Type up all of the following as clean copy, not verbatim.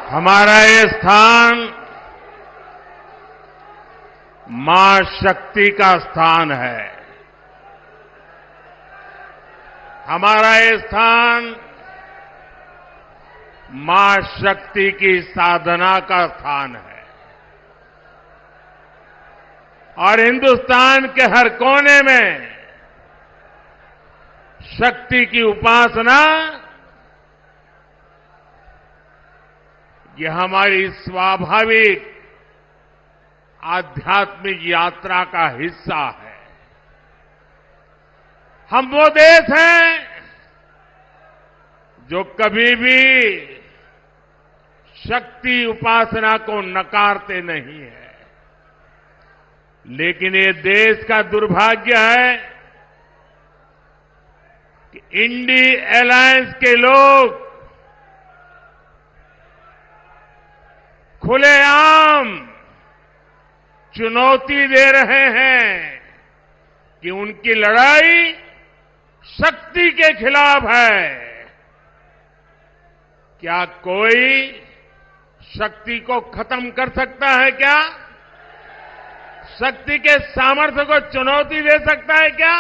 हमारा ये स्थान मां शक्ति का स्थान है। हमारा ये स्थान मां शक्ति की साधना का स्थान है और हिंदुस्तान के हर कोने में शक्ति की उपासना ये हमारी स्वाभाविक आध्यात्मिक यात्रा का हिस्सा है। हम वो देश हैं जो कभी भी शक्ति उपासना को नकारते नहीं है, लेकिन ये देश का दुर्भाग्य है कि इंडी अलायंस के लोग खुलेआम चुनौती दे रहे हैं कि उनकी लड़ाई शक्ति के खिलाफ है। क्या कोई शक्ति को खत्म कर सकता है क्या? शक्ति के सामर्थ्य को चुनौती दे सकता है क्या?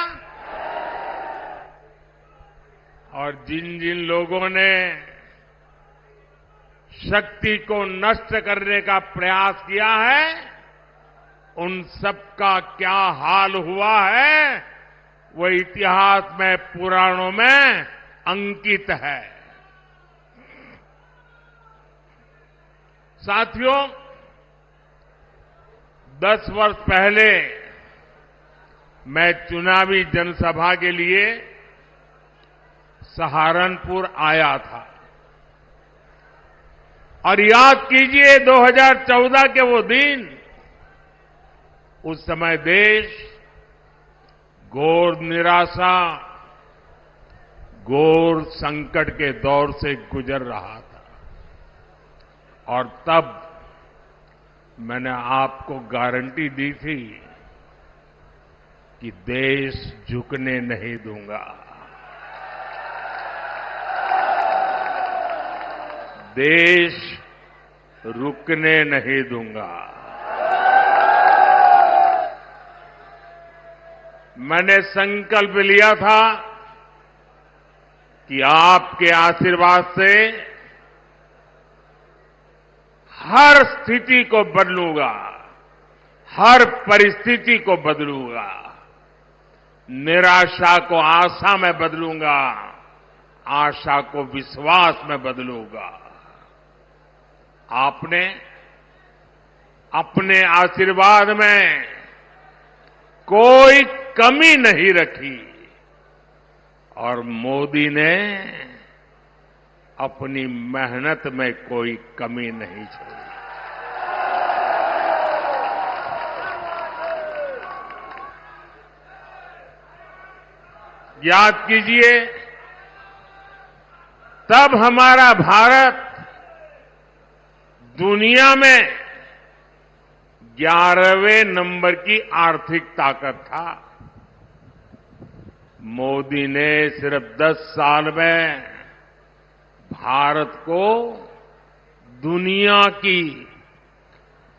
और जिन जिन लोगों ने शक्ति को नष्ट करने का प्रयास किया है, उन सबका क्या हाल हुआ है वो इतिहास में, पुराणों में अंकित है। साथियों, 10 वर्ष पहले मैं चुनावी जनसभा के लिए सहारनपुर आया था और याद कीजिए 2014 के वो दिन, उस समय देश घोर निराशा, घोर संकट के दौर से गुजर रहा था और तब मैंने आपको गारंटी दी थी कि देश झुकने नहीं दूंगा, देश रुकने नहीं दूंगा। मैंने संकल्प लिया था कि आपके आशीर्वाद से हर स्थिति को बदलूंगा, हर परिस्थिति को बदलूंगा, निराशा को आशा में बदलूंगा, आशा को विश्वास में बदलूंगा। आपने अपने आशीर्वाद में कोई कमी नहीं रखी और मोदी ने अपनी मेहनत में कोई कमी नहीं छोड़ी। याद कीजिए, तब हमारा भारत दुनिया में 11वें नंबर की आर्थिक ताकत था। मोदी ने सिर्फ 10 साल में भारत को दुनिया की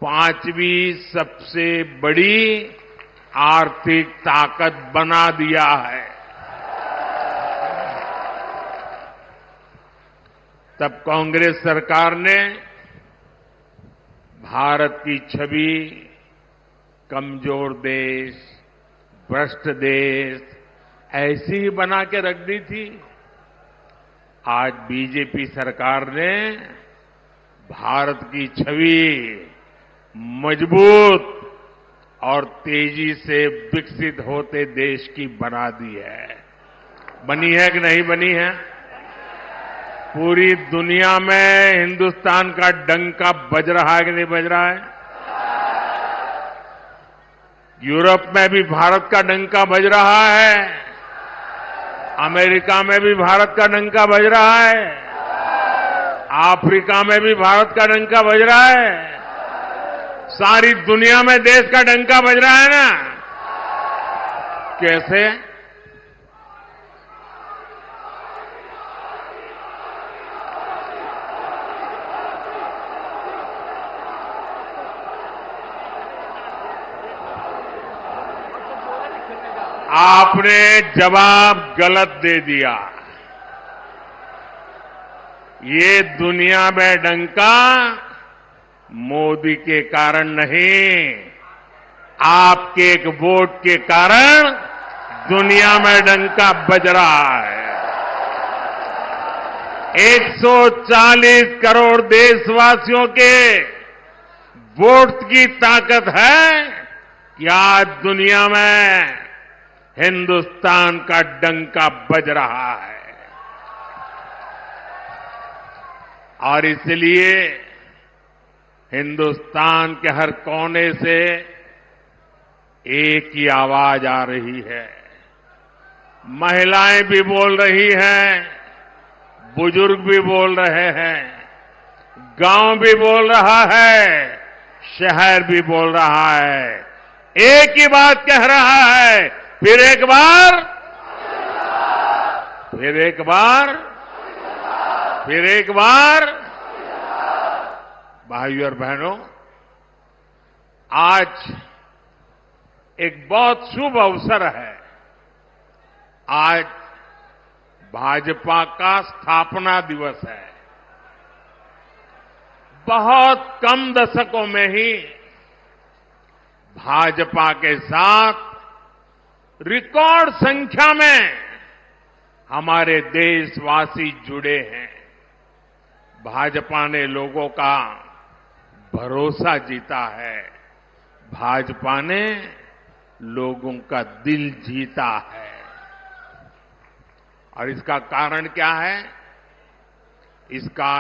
5वीं सबसे बड़ी आर्थिक ताकत बना दिया है। तब कांग्रेस सरकार ने भारत की छवि कमजोर देश, भ्रष्ट देश ऐसी ही बना के रख दी थी। आज बीजेपी सरकार ने भारत की छवि मजबूत और तेजी से विकसित होते देश की बना दी है। बनी है कि नहीं बनी है? पूरी दुनिया में हिंदुस्तान का डंका बज रहा है कि नहीं बज रहा है? यूरोप में भी भारत का डंका बज रहा है, अमेरिका में भी भारत का डंका बज रहा है, अफ्रीका में भी भारत का डंका बज रहा है, सारी दुनिया में देश का डंका बज रहा है ना। कैसे? आपने जवाब गलत दे दिया। ये दुनिया में डंका मोदी के कारण नहीं, आपके एक वोट के कारण दुनिया में डंका बज रहा है। 140 करोड़ देशवासियों के वोट की ताकत है कि आज दुनिया में हिंदुस्तान का डंका बज रहा है। और इसलिए हिंदुस्तान के हर कोने से एक ही आवाज आ रही है। महिलाएं भी बोल रही हैं, बुजुर्ग भी बोल रहे हैं, गांव भी बोल रहा है, शहर भी बोल रहा है। एक ही बात कह रहा है, फिर एक बार, फिर एक बार, फिर एक बार। भाइयों और बहनों, आज एक बहुत शुभ अवसर है। आज भाजपा का स्थापना दिवस है। बहुत कम दशकों में ही भाजपा के साथ रिकॉर्ड संख्या में हमारे देशवासी जुड़े हैं। भाजपा ने लोगों का भरोसा जीता है। भाजपा ने लोगों का दिल जीता है। और इसका कारण क्या है? इसका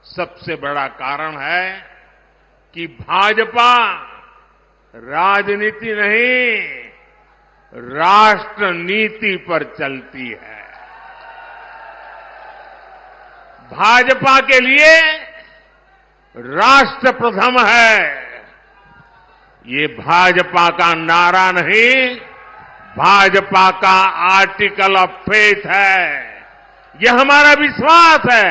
सबसे बड़ा कारण है कि भाजपा राजनीति नहीं, राष्ट्र नीति पर चलती है। भाजपा के लिए राष्ट्र प्रथम है। ये भाजपा का नारा नहीं, भाजपा का आर्टिकल ऑफ फेथ है। यह हमारा विश्वास है,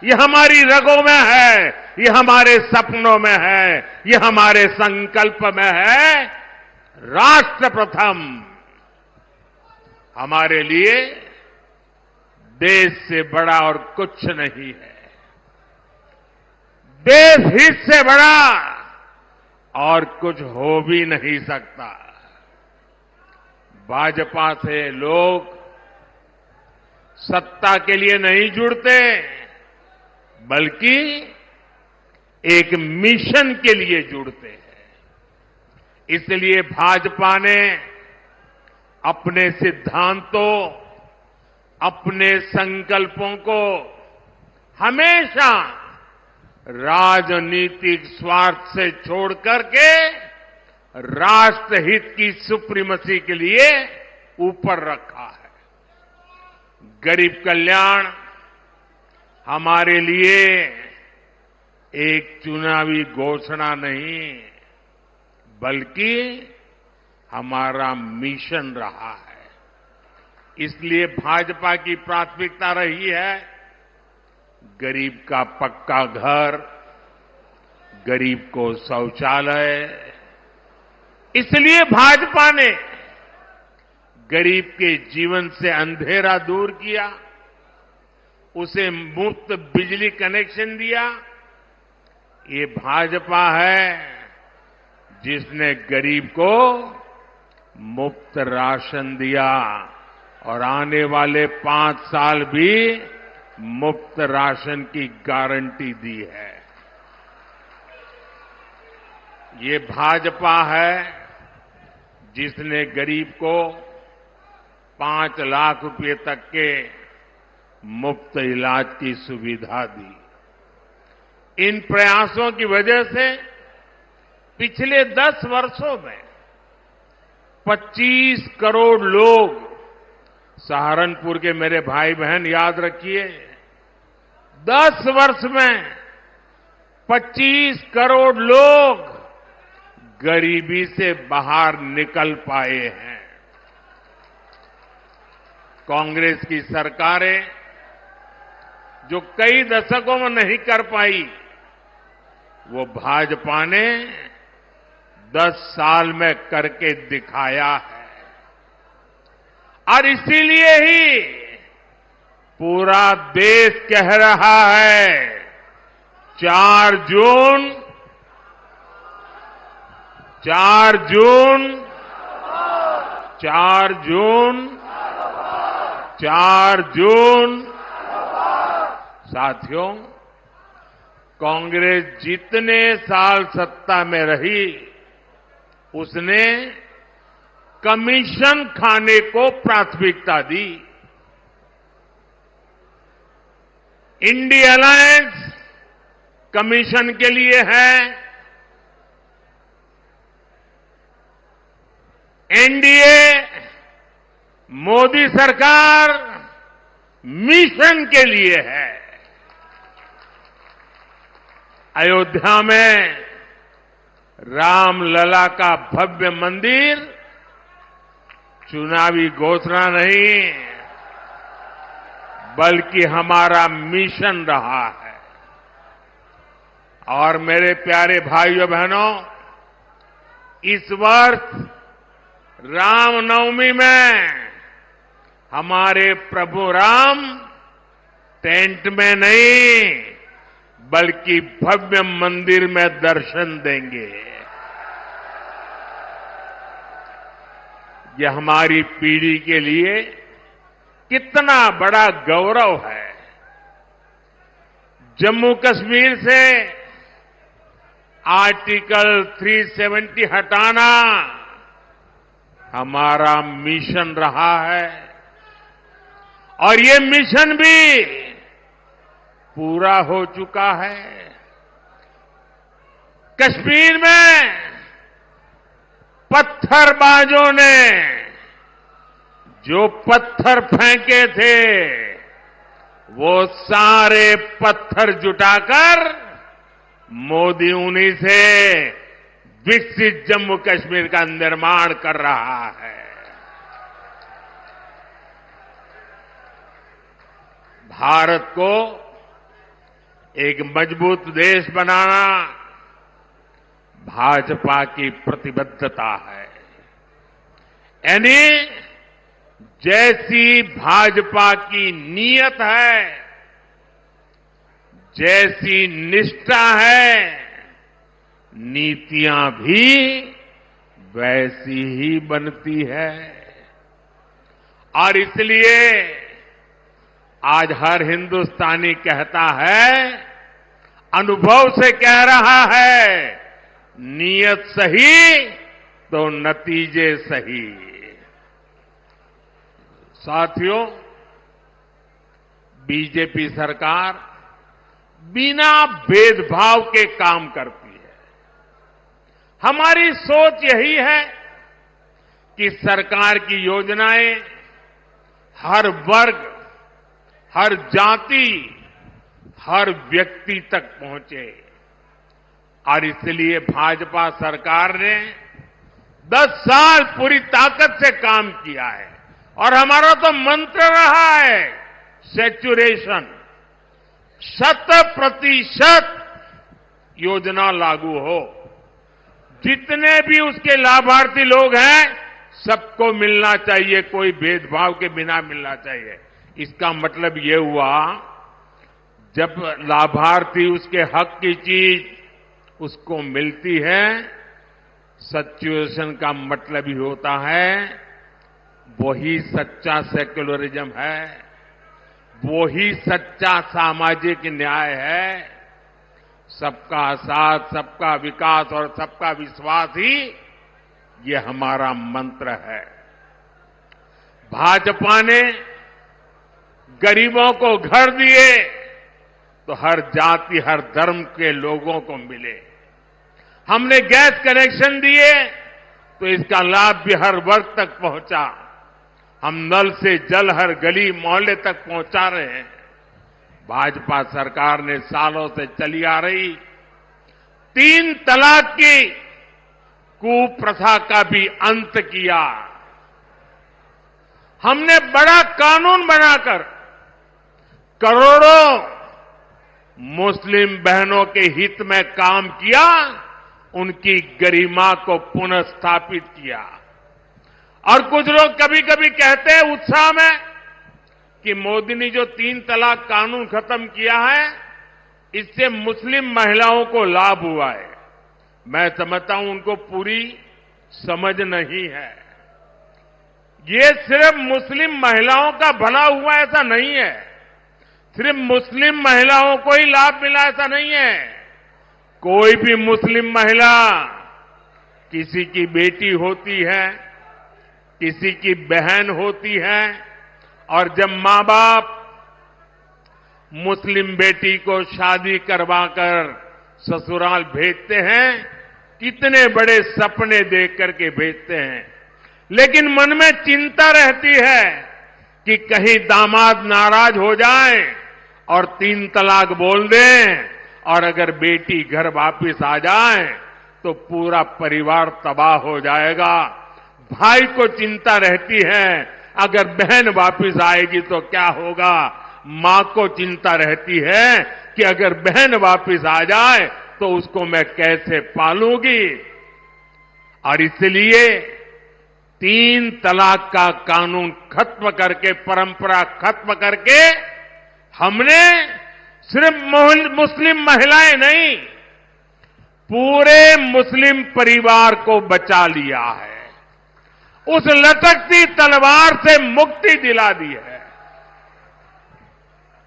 यह हमारी रगों में है, यह हमारे सपनों में है, यह हमारे संकल्प में है। राष्ट्र प्रथम हमारे लिए देश से बड़ा और कुछ नहीं है। देश हित से बड़ा और कुछ हो भी नहीं सकता। भाजपा से लोग सत्ता के लिए नहीं जुड़ते, बल्कि एक मिशन के लिए जुड़ते हैं। इसलिए भाजपा ने अपने सिद्धांतों, अपने संकल्पों को हमेशा राजनीतिक स्वार्थ से छोड़ करके राष्ट्रहित की सुप्रीमेसी के लिए ऊपर रखा है। गरीब कल्याण हमारे लिए एक चुनावी घोषणा नहीं, बल्कि हमारा मिशन रहा है। इसलिए भाजपा की प्राथमिकता रही है गरीब का पक्का घर, गरीब को शौचालय। इसलिए भाजपा ने गरीब के जीवन से अंधेरा दूर किया, उसे मुफ्त बिजली कनेक्शन दिया। ये भाजपा है जिसने गरीब को मुफ्त राशन दिया और आने वाले 5 साल भी मुफ्त राशन की गारंटी दी है। ये भाजपा है जिसने गरीब को 5 लाख रुपए तक के मुफ्त इलाज की सुविधा दी। इन प्रयासों की वजह से पिछले 10 वर्षों में 25 करोड़ लोग, सहारनपुर के मेरे भाई बहन याद रखिए, 10 वर्ष में 25 करोड़ लोग गरीबी से बाहर निकल पाए हैं। कांग्रेस की सरकारें जो कई दशकों में नहीं कर पाई, वो भाजपा ने 10 साल में करके दिखाया है। और इसीलिए ही पूरा देश कह रहा है 4 जून 4 जून 4 जून 4 जून। साथियों, कांग्रेस जितने साल सत्ता में रही उसने कमीशन खाने को प्राथमिकता दी। इंडिया अलायंस कमीशन के लिए है, एनडीए मोदी सरकार मिशन के लिए है। अयोध्या में रामलला का भव्य मंदिर चुनावी घोषणा नहीं बल्कि हमारा मिशन रहा है। और मेरे प्यारे भाइयों बहनों, इस वर्ष रामनवमी में हमारे प्रभु राम टेंट में नहीं बल्कि भव्य मंदिर में दर्शन देंगे। यह हमारी पीढ़ी के लिए कितना बड़ा गौरव है। जम्मू कश्मीर से आर्टिकल 370 हटाना हमारा मिशन रहा है और ये मिशन भी पूरा हो चुका है। कश्मीर में पत्थरबाजों ने जो पत्थर फेंके थे वो सारे पत्थर जुटाकर मोदी उन्हीं से विकसित जम्मू कश्मीर का निर्माण कर रहा है। भारत को एक मजबूत देश बनाना भाजपा की प्रतिबद्धता है। यानी जैसी भाजपा की नीयत है, जैसी निष्ठा है, नीतियां भी वैसी ही बनती है। और इसलिए आज हर हिंदुस्तानी कहता है, अनुभव से कह रहा है, नीयत सही तो नतीजे सही। साथियों, बीजेपी सरकार बिना भेदभाव के काम करती है। हमारी सोच यही है कि सरकार की योजनाएं हर वर्ग, हर जाति, हर व्यक्ति तक पहुंचे। और इसलिए भाजपा सरकार ने 10 साल पूरी ताकत से काम किया है और हमारा तो मंत्र रहा है सैचुरेशन। 100% योजना लागू हो, जितने भी उसके लाभार्थी लोग हैं सबको मिलना चाहिए, कोई भेदभाव के बिना मिलना चाहिए। इसका मतलब ये हुआ, जब लाभार्थी उसके हक की चीज उसको मिलती है, सैचुरेशन का मतलब ही होता है वही सच्चा सेक्युलरिज्म है, वही सच्चा सामाजिक न्याय है। सबका साथ, सबका विकास और सबका विश्वास ही ये हमारा मंत्र है। भाजपा ने गरीबों को घर दिए तो हर जाति, हर धर्म के लोगों को मिले। हमने गैस कनेक्शन दिए तो इसका लाभ भी हर वर्ग तक पहुंचा। हम नल से जल हर गली मोहल्ले तक पहुंचा रहे हैं। भाजपा सरकार ने सालों से चली आ रही 3 तलाक की कुप्रथा का भी अंत किया। हमने बड़ा कानून बनाकर करोड़ों मुस्लिम बहनों के हित में काम किया, उनकी गरिमा को पुनः स्थापित किया। और कुछ लोग कभी कभी कहते हैं उत्साह में कि मोदी ने जो 3 तलाक कानून खत्म किया है, इससे मुस्लिम महिलाओं को लाभ हुआ है। मैं समझता हूं उनको पूरी समझ नहीं है। ये सिर्फ मुस्लिम महिलाओं का भला हुआ ऐसा नहीं है, सिर्फ मुस्लिम महिलाओं को ही लाभ मिला ऐसा नहीं है। कोई भी मुस्लिम महिला किसी की बेटी होती है, किसी की बहन होती है, और जब मां बाप मुस्लिम बेटी को शादी करवाकर ससुराल भेजते हैं, कितने बड़े सपने देख करके भेजते हैं, लेकिन मन में चिंता रहती है कि कहीं दामाद नाराज हो जाए और 3 तलाक बोल दें, और अगर बेटी घर वापिस आ जाए तो पूरा परिवार तबाह हो जाएगा। भाई को चिंता रहती है अगर बहन वापिस आएगी तो क्या होगा। मां को चिंता रहती है कि अगर बहन वापिस आ जाए तो उसको मैं कैसे पालूंगी। और इसलिए 3 तलाक का कानून खत्म करके, परंपरा खत्म करके, हमने सिर्फ मुस्लिम महिलाएं नहीं, पूरे मुस्लिम परिवार को बचा लिया है, उस लटकती तलवार से मुक्ति दिला दी है।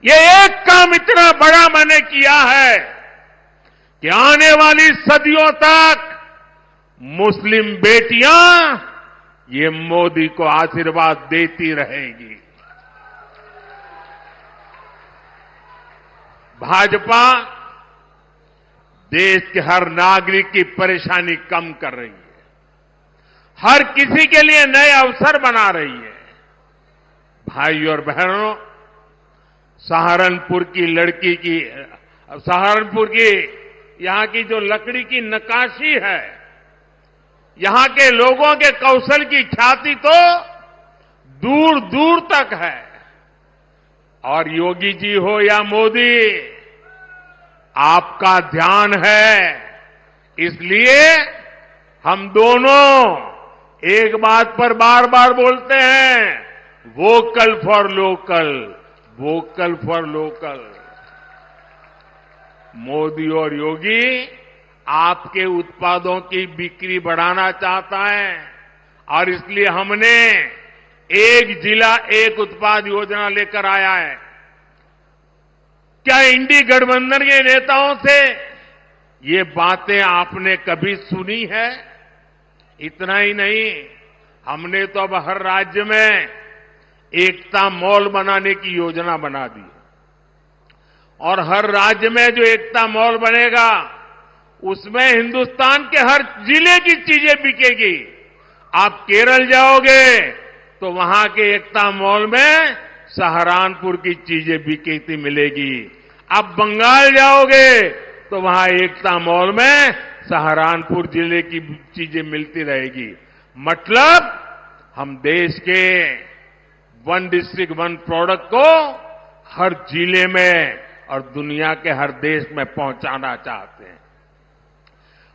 ये एक काम इतना बड़ा मैंने किया है कि आने वाली सदियों तक मुस्लिम बेटियां ये मोदी को आशीर्वाद देती रहेगी। भाजपा देश के हर नागरिक की परेशानी कम कर रही है, हर किसी के लिए नए अवसर बना रही है। भाई और बहनों, सहारनपुर की लड़की की, सहारनपुर की यहां की जो लकड़ी की नक्काशी है, यहां के लोगों के कौशल की ख्याति तो दूर दूर तक है। और योगी जी हो या मोदी, आपका ध्यान है, इसलिए हम दोनों एक बात पर बार बार बोलते हैं, vocal for local, vocal for local. Modi और योगी आपके उत्पादों की बिक्री बढ़ाना चाहता है, और इसलिए हमने एक जिला एक उत्पाद योजना लेकर आया है। क्या इंडी गठबंधन के नेताओं से ये बातें आपने कभी सुनी है? इतना ही नहीं, हमने तो अब हर राज्य में एकता मॉल बनाने की योजना बना दी, और हर राज्य में जो एकता मॉल बनेगा उसमें हिंदुस्तान के हर जिले की चीजें बिकेगी। आप केरल जाओगे तो वहां के एकता मॉल में सहारनपुर की चीजें बिकती मिलेगी। आप बंगाल जाओगे तो वहां एकता मॉल में सहारनपुर जिले की चीजें मिलती रहेगी। मतलब हम देश के 1 डिस्ट्रिक्ट 1 प्रोडक्ट को हर जिले में और दुनिया के हर देश में पहुंचाना चाहते हैं।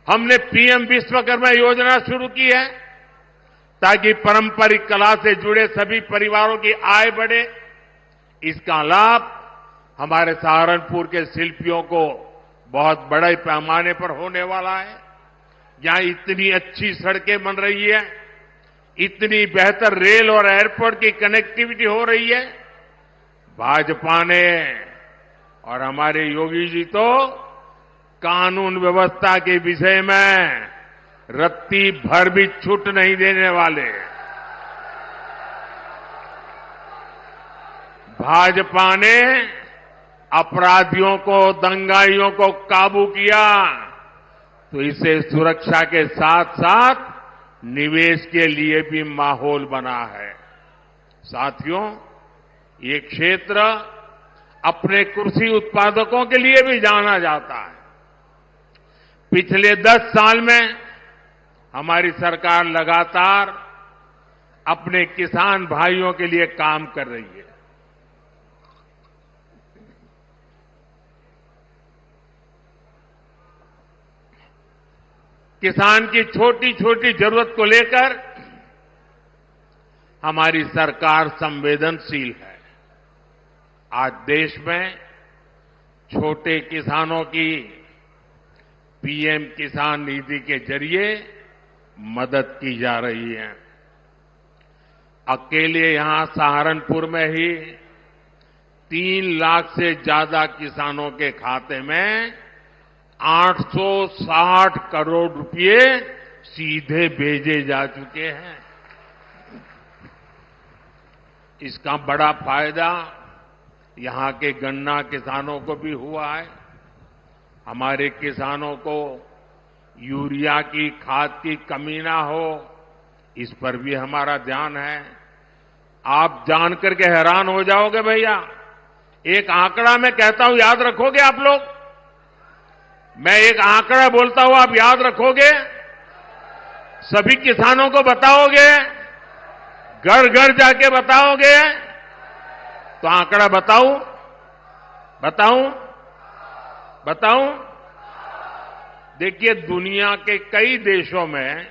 हमने पीएम विश्वकर्मा योजना शुरू की है ताकि पारंपरिक कला से जुड़े सभी परिवारों की आय बढ़े। इसका लाभ हमारे सहारनपुर के शिल्पियों को बहुत बड़े पैमाने पर होने वाला है। यहां इतनी अच्छी सड़कें बन रही है, इतनी बेहतर रेल और एयरपोर्ट की कनेक्टिविटी हो रही है। भाजपा ने और हमारे योगी जी तो कानून व्यवस्था के विषय में रत्ती भर भी छूट नहीं देने वाले। भाजपा ने अपराधियों को, दंगाइयों को काबू किया तो इसे सुरक्षा के साथ साथ निवेश के लिए भी माहौल बना है। साथियों, ये क्षेत्र अपने कृषि उत्पादकों के लिए भी जाना जाता है। पिछले 10 साल में हमारी सरकार लगातार अपने किसान भाइयों के लिए काम कर रही है। किसान की छोटी छोटी जरूरत को लेकर हमारी सरकार संवेदनशील है। आज देश में छोटे किसानों की पीएम किसान निधि के जरिए मदद की जा रही है। अकेले यहां सहारनपुर में ही 3 लाख से ज्यादा किसानों के खाते में 860 करोड़ रुपए सीधे भेजे जा चुके हैं। इसका बड़ा फायदा यहां के गन्ना किसानों को भी हुआ है। हमारे किसानों को यूरिया की खाद की कमी ना हो, इस पर भी हमारा ध्यान है। आप जान करके हैरान हो जाओगे भैया, एक आंकड़ा मैं कहता हूं, याद रखोगे आप लोग? मैं एक आंकड़ा बोलता हूं, आप याद रखोगे? सभी किसानों को बताओगे? घर घर जाके बताओगे? तो आंकड़ा बताऊं? देखिए, दुनिया के कई देशों में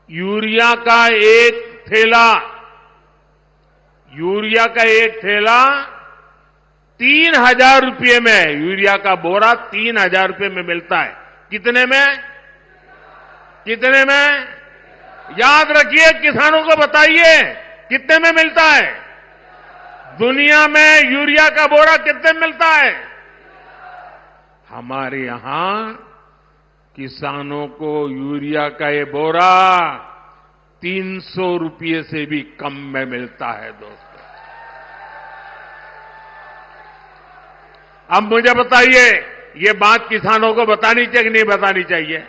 यूरिया का एक थैला 3,000 रुपये में, यूरिया का बोरा 3,000 रुपये में मिलता है। कितने में? याद रखिए, किसानों को बताइए कितने में मिलता है। दुनिया में यूरिया का बोरा कितने में मिलता है? हमारे यहां किसानों को यूरिया का ये बोरा 300 रुपये से भी कम में मिलता है दोस्तों। अब मुझे बताइए, ये बात किसानों को बतानी चाहिए कि नहीं बतानी चाहिए?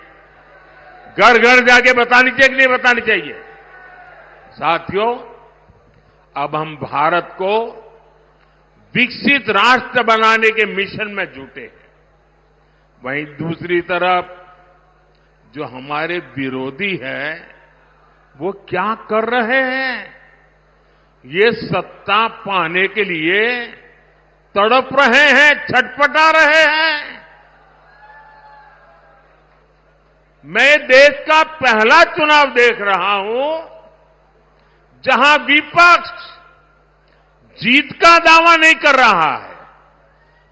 घर घर जाके बतानी चाहिए कि नहीं बतानी चाहिए? साथियों, अब हम भारत को विकसित राष्ट्र बनाने के मिशन में जुटे हैं। वहीं दूसरी तरफ जो हमारे विरोधी हैं, वो क्या कर रहे हैं? ये सत्ता पाने के लिए तड़प रहे हैं, छटपटा रहे हैं। मैं देश का पहला चुनाव देख रहा हूं जहां विपक्ष जीत का दावा नहीं कर रहा है।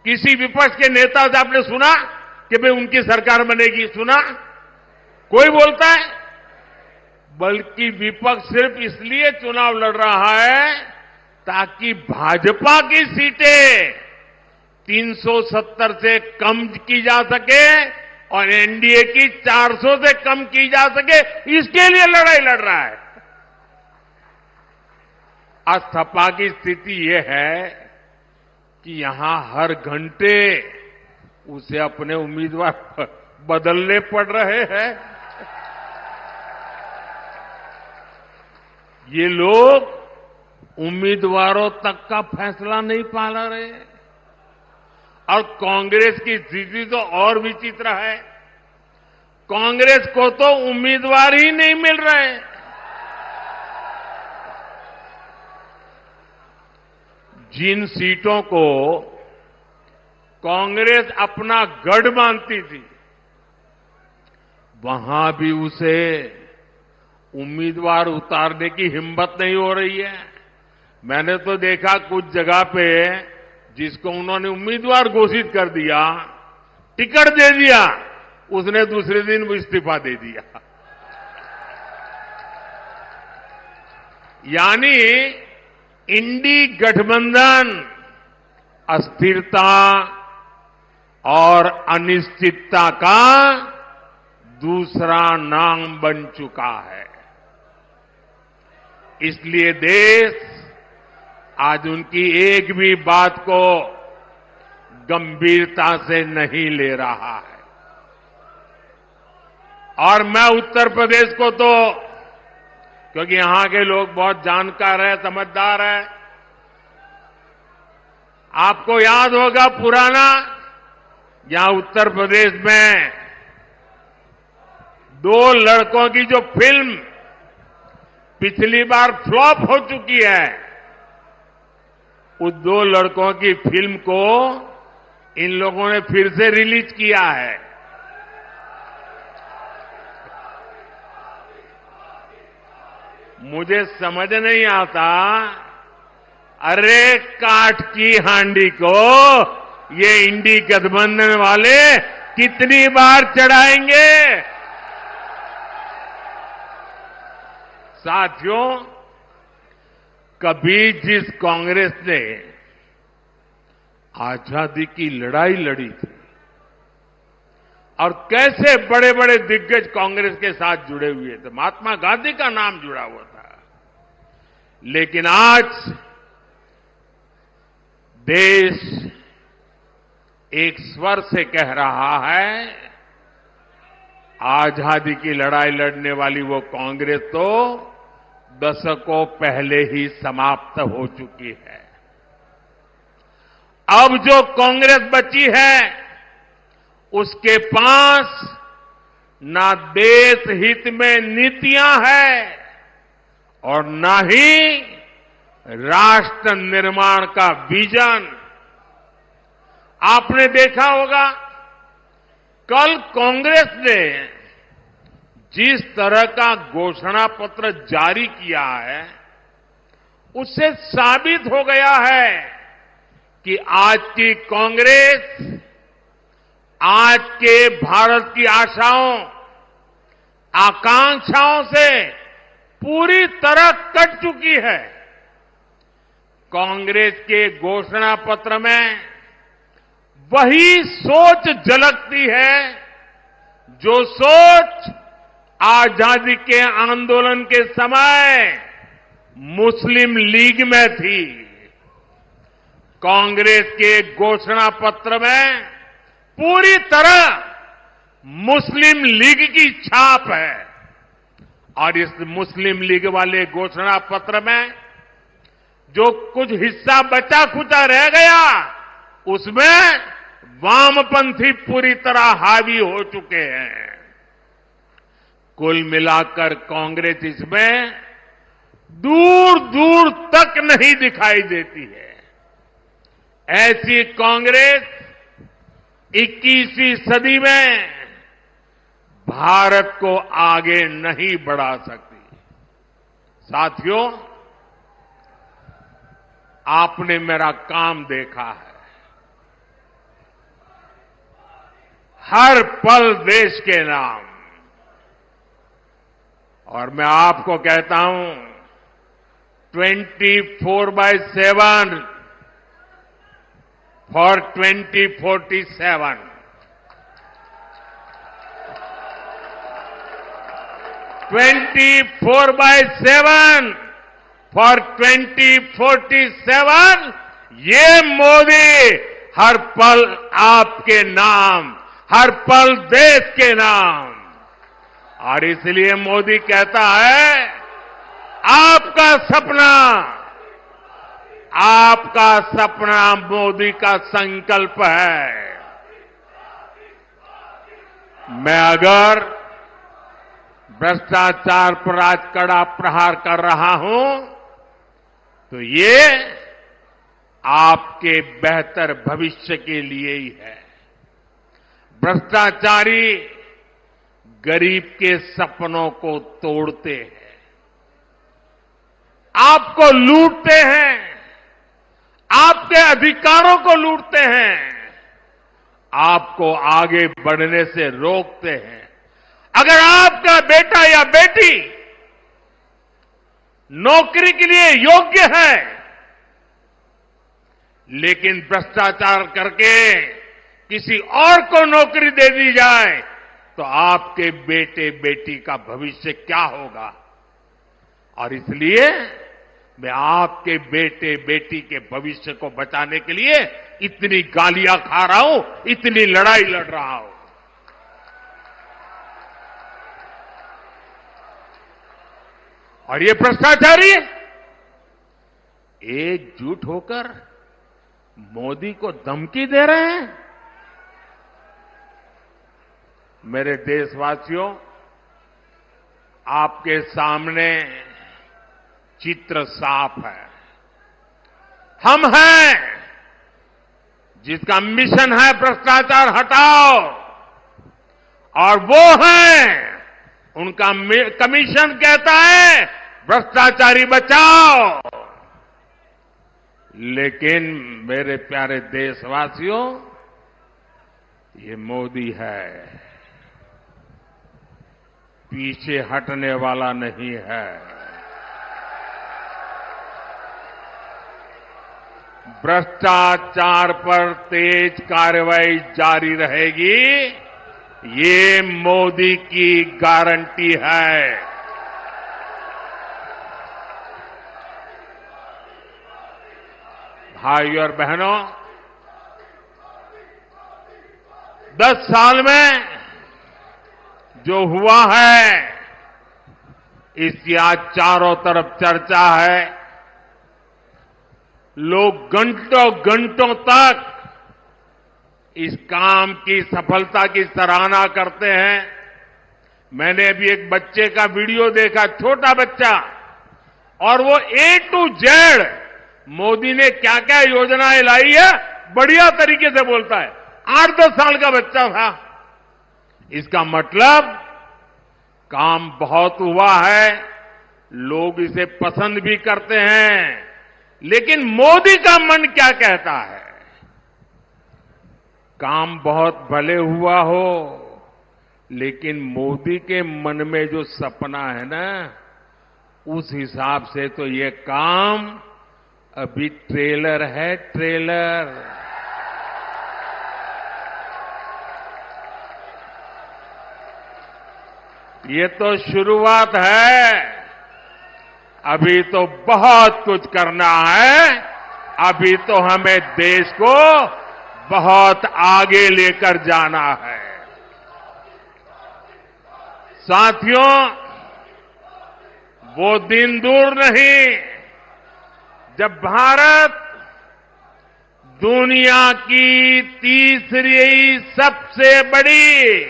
किसी विपक्ष के नेता से आपने सुना कि भाई उनकी सरकार बनेगी? सुना? कोई बोलता है? बल्कि विपक्ष सिर्फ इसलिए चुनाव लड़ रहा है ताकि भाजपा की सीटें 370 से कम की जा सके और एनडीए की 400 से कम की जा सके, इसके लिए लड़ाई लड़ रहा है। आज सपा की स्थिति यह है कि यहां हर घंटे उसे अपने उम्मीदवार बदलने पड़ रहे हैं। ये लोग उम्मीदवारों तक का फैसला नहीं पाला रहे। और कांग्रेस की स्थिति तो और विचित्र है। कांग्रेस को तो उम्मीदवार ही नहीं मिल रहे। जिन सीटों को कांग्रेस अपना गढ़ मानती थी, वहां भी उसे उम्मीदवार उतारने की हिम्मत नहीं हो रही है। मैंने तो देखा कुछ जगह पे जिसको उन्होंने उम्मीदवार घोषित कर दिया, टिकट दे दिया, उसने दूसरे दिन इस्तीफा दे दिया। यानी इंडी गठबंधन अस्थिरता और अनिश्चितता का दूसरा नाम बन चुका है। इसलिए देश आज उनकी एक भी बात को गंभीरता से नहीं ले रहा है। और मैं उत्तर प्रदेश को तो, क्योंकि यहां के लोग बहुत जानकार हैं, समझदार हैं, आपको याद होगा पुराना, यहां उत्तर प्रदेश में 2 लड़कों की जो फिल्म पिछली बार फ्लॉप हो चुकी है, उस 2 लड़कों की फिल्म को इन लोगों ने फिर से रिलीज किया है। मुझे समझ नहीं आता, अरे काठ की हांडी को ये इंडी गठबंधन वाले कितनी बार चढ़ाएंगे। साथियों, कभी जिस कांग्रेस ने आजादी की लड़ाई लड़ी थी और कैसे बड़े बड़े दिग्गज कांग्रेस के साथ जुड़े हुए थे, महात्मा गांधी का नाम जुड़ा हुआ था, लेकिन आज देश एक स्वर से कह रहा है, आजादी की लड़ाई लड़ने वाली वो कांग्रेस तो दशकों पहले ही समाप्त हो चुकी है। अब जो कांग्रेस बची है उसके पास ना देश हित में नीतियां हैं और ना ही राष्ट्र निर्माण का विजन। आपने देखा होगा, कल कांग्रेस ने जिस तरह का घोषणा पत्र जारी किया है, उससे साबित हो गया है कि आज की कांग्रेस आज के भारत की आशाओं, आकांक्षाओं से पूरी तरह कट चुकी है। कांग्रेस के घोषणा पत्र में वही सोच झलकती है जो सोच आजादी के आंदोलन के समय मुस्लिम लीग में थी। कांग्रेस के घोषणा पत्र में पूरी तरह मुस्लिम लीग की छाप है और इस मुस्लिम लीग वाले घोषणा पत्र में जो कुछ हिस्सा बचा खुचा रह गया, उसमें वामपंथी पूरी तरह हावी हो चुके हैं। कुल मिलाकर कांग्रेस इसमें दूर दूर तक नहीं दिखाई देती है। ऐसी कांग्रेस 21वीं सदी में भारत को आगे नहीं बढ़ा सकती। साथियों, आपने मेरा काम देखा है। हर पल देश के नाम, और मैं आपको कहता हूं 24/7 फॉर 2047। 24/7 फॉर 2047। ये मोदी हर पल आपके नाम, हर पल देश के नाम। और इसलिए मोदी कहता है, आपका सपना मोदी का संकल्प है। मैं अगर भ्रष्टाचार पर आज कड़ा प्रहार कर रहा हूं तो ये आपके बेहतर भविष्य के लिए ही है। भ्रष्टाचारी गरीब के सपनों को तोड़ते हैं, आपको लूटते हैं, आपके अधिकारों को लूटते हैं, आपको आगे बढ़ने से रोकते हैं। अगर आपका बेटा या बेटी नौकरी के लिए योग्य है, लेकिन भ्रष्टाचार करके किसी और को नौकरी दे दी जाए, तो आपके बेटे बेटी का भविष्य क्या होगा? और इसलिए मैं आपके बेटे बेटी के भविष्य को बचाने के लिए इतनी गालियां खा रहा हूं, इतनी लड़ाई लड़ रहा हूं। और ये भ्रष्टाचारी एकजुट होकर मोदी को धमकी दे रहे हैं। मेरे देशवासियों, आपके सामने चित्र साफ है। हम हैं जिसका मिशन है भ्रष्टाचार हटाओ, और वो है, उनका कमीशन कहता है भ्रष्टाचारी बचाओ। लेकिन मेरे प्यारे देशवासियों, ये मोदी है, पीछे हटने वाला नहीं है। भ्रष्टाचार पर तेज कार्रवाई जारी रहेगी, ये मोदी की गारंटी है। भाइयों और बहनों, 10 साल में जो हुआ है, इसकी आज चारों तरफ चर्चा है। लोग घंटों घंटों तक इस काम की सफलता की सराहना करते हैं। मैंने अभी एक बच्चे का वीडियो देखा, छोटा बच्चा, और वो A to Z मोदी ने क्या क्या योजनाएं लाई है बढ़िया तरीके से बोलता है। 8-10 साल का बच्चा था। इसका मतलब काम बहुत हुआ है, लोग इसे पसंद भी करते हैं। लेकिन मोदी का मन क्या कहता है? काम बहुत भले हुआ हो, लेकिन मोदी के मन में जो सपना है ना, उस हिसाब से तो ये काम अभी ट्रेलर है, ट्रेलर। ये तो शुरुआत है, अभी तो बहुत कुछ करना है। अभी तो हमें देश को बहुत आगे लेकर जाना है। साथियों, वो दिन दूर नहीं जब भारत दुनिया की तीसरी सबसे बड़ी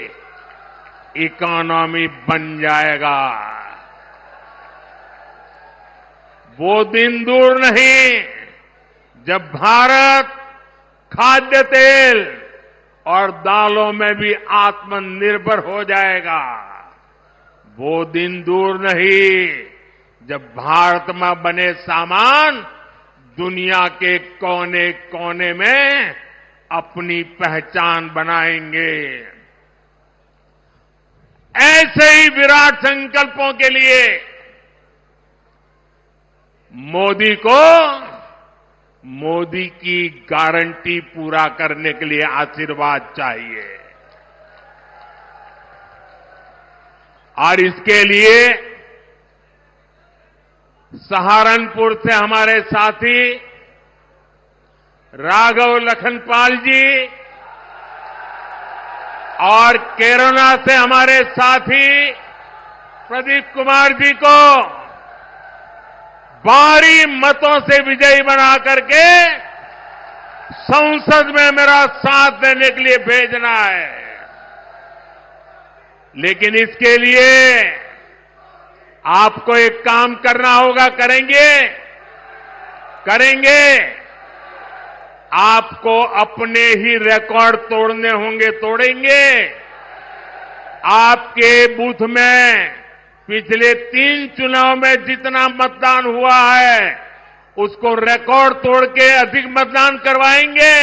इकोनॉमी बन जाएगा। वो दिन दूर नहीं जब भारत खाद्य तेल और दालों में भी आत्मनिर्भर हो जाएगा। वो दिन दूर नहीं जब भारत में बने सामान दुनिया के कोने कोने में अपनी पहचान बनाएंगे। ऐसे ही विराट संकल्पों के लिए मोदी की गारंटी पूरा करने के लिए आशीर्वाद चाहिए। और इसके लिए सहारनपुर से हमारे साथी राघव लखनपाल जी और केरला से हमारे साथी प्रदीप कुमार जी को भारी मतों से विजयी बना करके संसद में मेरा साथ देने के लिए भेजना है। लेकिन इसके लिए आपको एक काम करना होगा। करेंगे। आपको अपने ही रिकॉर्ड तोड़ने होंगे, तोड़ेंगे। आपके बूथ में पिछले 3 चुनाव में जितना मतदान हुआ है, उसको रिकॉर्ड तोड़ के अधिक मतदान करवाएंगे।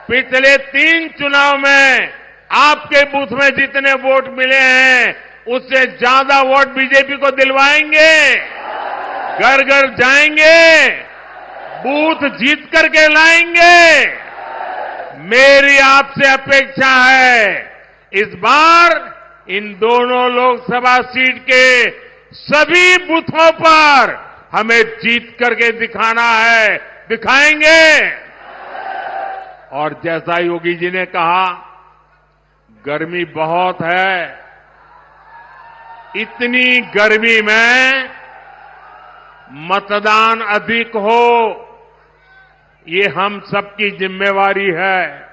पिछले 3 चुनाव में आपके बूथ में जितने वोट मिले हैं, उससे ज्यादा वोट बीजेपी को दिलवाएंगे। घर घर जाएंगे, बूथ जीत करके लाएंगे। मेरी आपसे अपेक्षा है, इस बार इन दोनों लोकसभा सीट के सभी बूथों पर हमें जीत करके दिखाना है, दिखाएंगे। और जैसा योगी जी ने कहा, गर्मी बहुत है। इतनी गर्मी में मतदान अधिक हो, ये हम सबकी जिम्मेवारी है।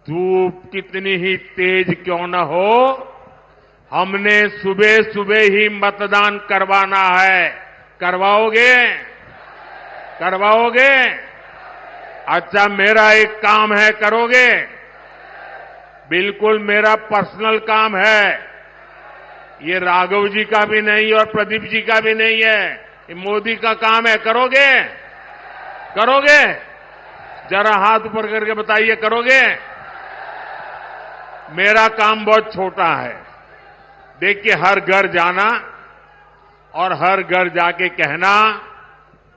धूप कितनी ही तेज क्यों न हो, हमने सुबह सुबह ही मतदान करवाना है। करवाओगे? अच्छा, मेरा एक काम है, करोगे? बिल्कुल मेरा पर्सनल काम है। ये राघव जी का भी नहीं और प्रदीप जी का भी नहीं है, ये मोदी का काम है। करोगे? करोगे? जरा हाथ ऊपर करके बताइए, करोगे? मेरा काम बहुत छोटा है। देखिए, हर घर जाना और हर घर जाके कहना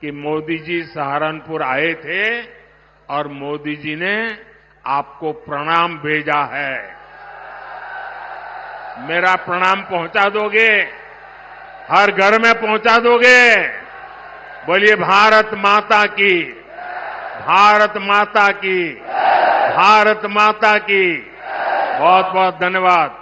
कि मोदी जी सहारनपुर आए थे और मोदी जी ने आपको प्रणाम भेजा है। मेरा प्रणाम पहुंचा दोगे? हर घर में पहुंचा दोगे? बोलिए भारत माता की, भारत माता की, भारत माता की। बहुत बहुत धन्यवाद।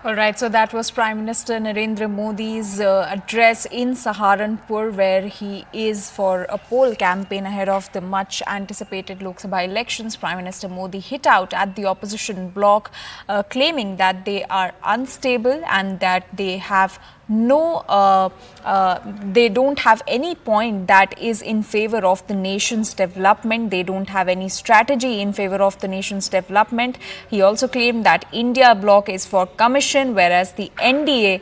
All right, so that was Prime Minister Narendra Modi's address in Saharanpur, where he is for a poll campaign ahead of the much anticipated Lok Sabha elections. Prime Minister Modi hit out at the opposition bloc, claiming that they are unstable and that they have they don't have any point that is in favor of the nation's development. They don't have any strategy in favor of the nation's development. He also claimed that India bloc is for commission, whereas the NDA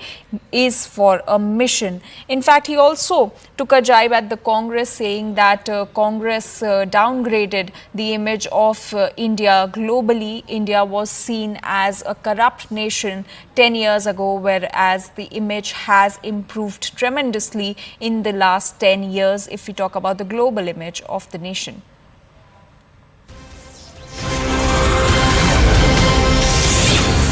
is for a mission. In fact, he also took a jibe at the Congress, saying that Congress downgraded the image of India globally. India was seen as a corrupt nation 10 years ago, whereas the image has improved tremendously in the last 10 years if we talk about the global image of the nation.